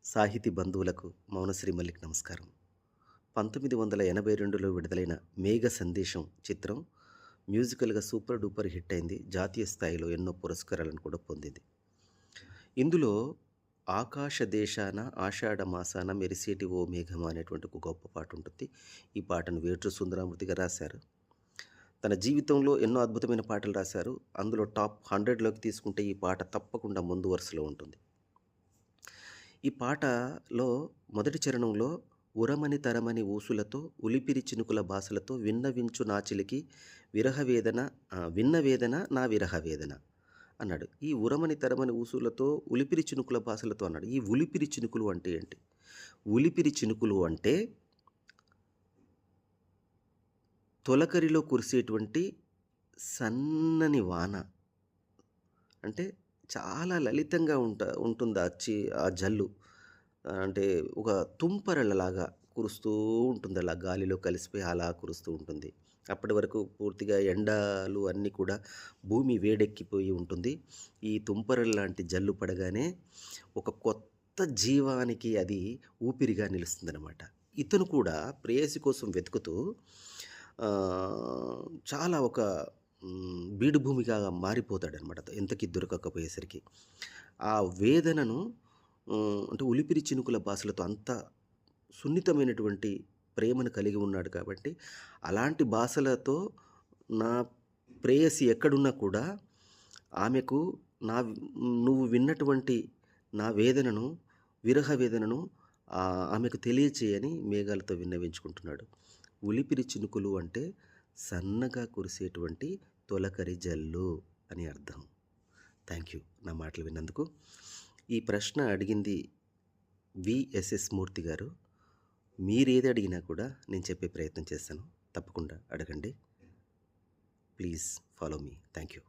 సాహితీ బంధువులకు మౌనశ్రీ మల్లిక్ నమస్కారం. 1982లో విడుదలైన 'మేఘ సందేశం' చిత్రం మ్యూజికల్‌గా సూపర్ డూపర్ హిట్ అయింది. జాతీయ స్థాయిలో ఎన్నో పురస్కారాలను కూడా పొందింది. ఇందులో 'ఆకాశ దేశాన ఆషాఢ మాసాన మెరిసేటి ఓ మేఘమా' అనేటువంటి ఒక గొప్ప పాట ఉంటుంది. ఈ పాటను వేటూరి సుందరమూర్తి గారు రాశారు. తన జీవితంలో ఎన్నో అద్భుతమైన పాటలు రాశారు. అందులో టాప్ 100లోకి తీసుకుంటే ఈ పాట తప్పకుండా ముందు వరుసలో ఉంటుంది. ఈ పాటలో మొదటి చరణంలో ఉరమని తరమని ఊసులతో ఉలిపిరి చినుకుల బాసలతో విన్నవించు నా చిలికి విరహవేదన విన్న వేదన నా విరహవేదన అన్నాడు. ఈ ఉరమని తరమని ఊసులతో ఉలిపిరి చినుకుల బాసలతో అన్నాడు. ఈ ఉలిపిరి చినుకులు అంటే ఏంటి? ఉలిపిరి చినుకులు అంటే తొలకరిలో కురిసేటువంటి సన్నని వాన. అంటే చాలా లలితంగా ఉంటుంది ఆ జల్లు. అంటే ఒక తుంపరలలాగా కురుస్తూ ఉంటుంది. అలా గాలిలో కలిసిపోయి అలా కురుస్తూ ఉంటుంది. అప్పటి వరకు పూర్తిగా ఎండలు అన్నీ కూడా భూమి వేడెక్కిపోయి ఉంటుంది. ఈ తుంపరల లాంటి జల్లు పడగానే ఒక కొత్త జీవానికి అది ఊపిరిగా నిలుస్తుందనమాట. ఇతను కూడా ప్రేయసి కోసం వెతుకుతూ చాలా ఒక బీడు భూమిగా మారిపోతాడనమాట. ఎంతకి దొరకకపోయేసరికి. ఆ వేదనను అంటే ఉలిపిరి చినుకుల బాసలతో అంత సున్నితమైనటువంటి ప్రేమను కలిగి ఉన్నాడు కాబట్టి, అలాంటి బాసలతో నా ప్రేయసి ఎక్కడున్నా కూడా ఆమెకు నా నువ్వు విన్నటువంటి నా వేదనను, విరహ వేదనను ఆమెకు తెలియచేయని మేఘాలతో విన్నవించుకుంటున్నాడు. ఉలిపిరి చినుకులు అంటే సన్నగా కురిసేటువంటి తొలకరి జల్లు అని అర్థం. థ్యాంక్ యూ నా మాటలు విన్నందుకు. ఈ ప్రశ్న అడిగింది విఎస్ఎస్ మూర్తి గారు. మీరేది అడిగినా కూడా నేను చెప్పే ప్రయత్నం చేస్తాను. తప్పకుండా అడగండి. Please follow me. Thank you.